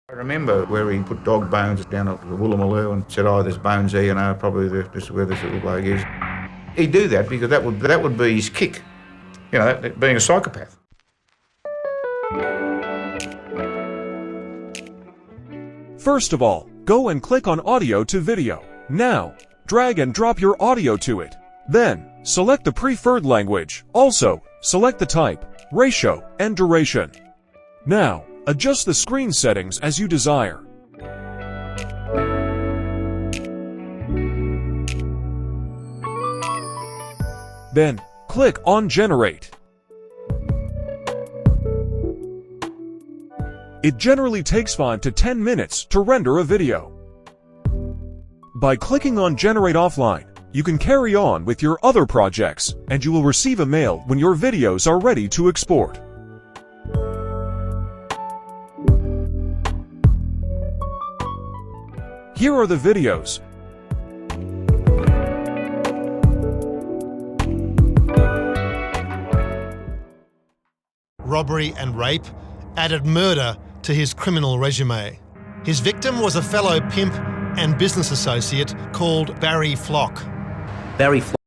I remember where he put dog bones down at the Woolloomooloo and said, "Oh, there's bones here, probably this is where this little bloke is." He'd do that because that would be his kick, being a psychopath. First of all, go and click on Audio to Video. Now, drag and drop your audio to it. Then, select the preferred language. Also, select the type, ratio, and duration. Now, adjust the screen settings as you desire. Then, click on Generate. It generally takes 5 to 10 minutes to render a video. By clicking on Generate Offline, you can carry on with your other projects, and you will receive a mail when your videos are ready to export. Here are the videos. Robbery and rape added murder to his criminal resume. His victim was a fellow pimp and business associate called Barry Flock. Barry Flock,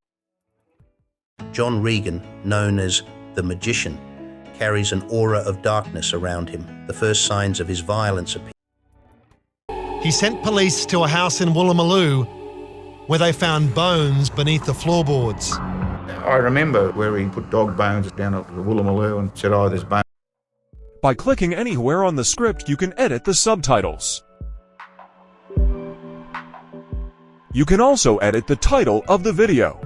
John Regan, known as the Magician, carries an aura of darkness around him. The first signs of his violence appear. He sent police to a house in Woolloomooloo where they found bones beneath the floorboards. I remember where he put dog bones down at the Woolloomooloo and said, "Oh, there's bones." By clicking anywhere on the script, you can edit the subtitles. You can also edit the title of the video.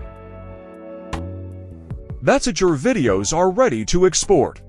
That's it, your videos are ready to export.